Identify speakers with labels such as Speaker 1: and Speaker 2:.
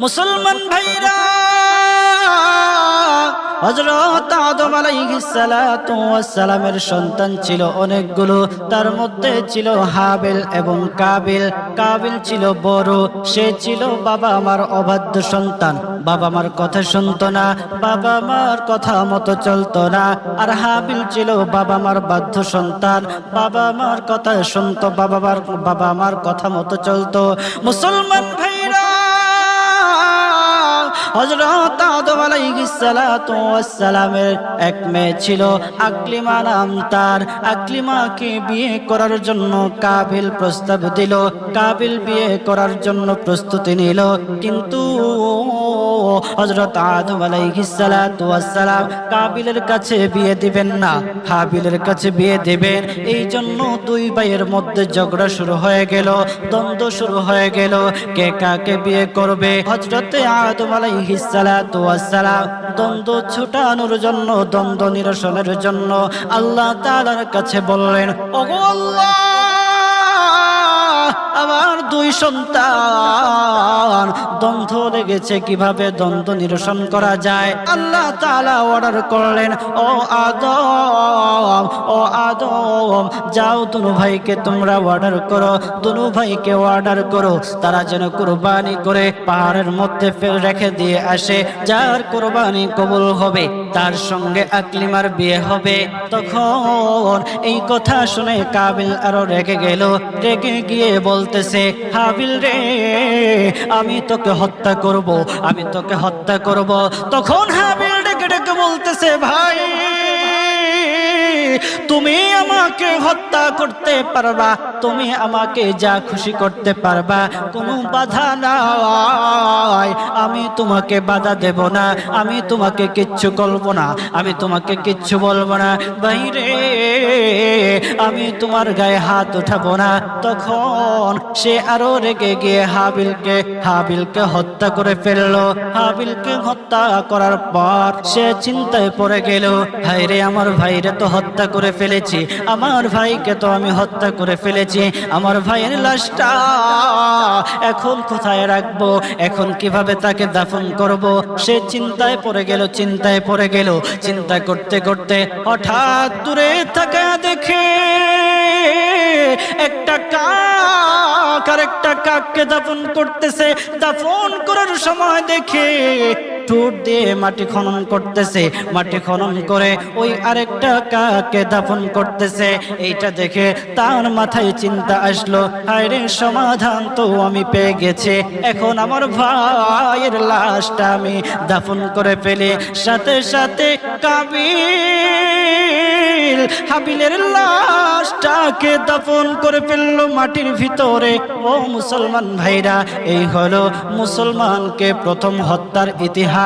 Speaker 1: মুসলমান ভাইরা, হযরত আদম আলাইহিস সালাতু ওয়াস সালামের সন্তান ছিল অনেকগুলো। তার মধ্যে ছিল হাবিল এবং কাবিল। কাবিল ছিল বড়, সে ছিল বাবা আমার অবাধ্য সন্তান, বাবা আমার কথা শুনতো না, বাবা আমার কথা মতো চলতো না। আর হাবিল ছিল বাবা আমার বাধ্য সন্তান, বাবা আমার কথা শুনতো, বাবা আমার কথা মতো চলতো। মুসলমান ভাইরা, হযরত আদম আলাইহিস সালাতু ওয়াস সালামের এক মেয়ে ছিল, আকলিমা নাম তার। আকলিমাকে বিয়ে করার জন্য কাবিল প্রস্তাব দিল। কাবিল বিয়ে করার জন্য প্রস্তুতি নিল, কিন্তু হযরত আদম আলাইহিস সালাতু ওয়াস সালাম কাবিলের কাছে বিয়ে দিবেন না, হাবিলের কাছে বিয়ে দিবেন। এই জন্য দুই ভাইয়ের মধ্যে ঝগড়া শুরু হয়ে গেল, দ্বন্দ্ব শুরু হয়ে গেল, কে কাকে বিয়ে করবে। হযরত আদম আলাইহিস সালাতু ওয়াস সালাম দ্বন্দ্ব ছুটানোর জন্য, দ্বন্দ্ব নিরসনের জন্য আল্লাহ তাআলার কাছে বললেন, ওগো আল্লাহ, আমার দুই সন্তান দ্বন্দ্ব লেগেছে, কিভাবে দ্বন্দ্ব নিরসন করা যায়। আল্লাহ তাআলা অর্ডার করলেন, ও আদম, ও আদম, যাও দুনু ভাইকে তোমরা অর্ডার করো, দুনু ভাইকে অর্ডার করো, তারা যেন কুরবানি করে পাহাড়ের মধ্যে রেখে দিয়ে আসে। যার কুরবানি কবুল হবে তার সঙ্গে আকলিমার বিয়ে হবে। তখন এই কথা শুনে কাবিল আরো রেগে গেল, রেগে গিয়ে বলতেছে, হাবিল রে, আমি তোকে হত্যা করব, আমি তোকে হত্যা করব। তখন হাবিল ডেকে ডেকে বলতেছে, ভাই, তুমি আমাকে হত্যা করতে পারবা, তুমি আমাকে যা খুশি করতে পারবা, কোনো বাধা নাই, আমি তোমাকে বাধা দেব না, আমি তোমাকে কিচ্ছু বলবো না, আমি তোমাকে কিচ্ছু বলবো না। বাইরে, আমি তোমার গায়ে হাত উঠাবো না। তখন সে আরো রেগে গিয়ে হাবিলকে হত্যা করে ফেললো। হাবিলকে হত্যা করার পর সে চিন্তায় পড়ে গেল, ভাইরে, আমার ভাইরে তো হত্যা করে ফেলেছি, আমার ভাইকে তো আমি হত্যা করে ফেলেছি, আমার ভাইয়ের লাশটা এখন কোথায় রাখবো, এখন কিভাবে তাকে দাফন করব। সে চিন্তায় পড়ে গেল, চিন্তায় পড়ে গেল। চিন্তা করতে করতে হঠাৎ দূরে থাকা দেখে একটা কাক আর একটা কাককে দাফন করতেছে। দাফন করার সময় দেখে ঠোঁট দিয়ে মাটি খনন করতেছে, মাটি খনন করে ওই আরেকটা কাককে দাফন করতেছে। এইটা দেখে তার মাথায় চিন্তা আসলো, হায়রে, সমাধান তো আমি পেয়ে গেছি, এখন আমার ভাইয়ের লাশটা আমি দাফন করে ফেলি। সাথে সাথে কাবিল হাবিলের লাশটাকে দাফন করে ফেললো মাটির ভিতরে। ও মুসলমান ভাইরা, এই হলো মুসলমানকে প্রথম হত্যার ইতিহাস।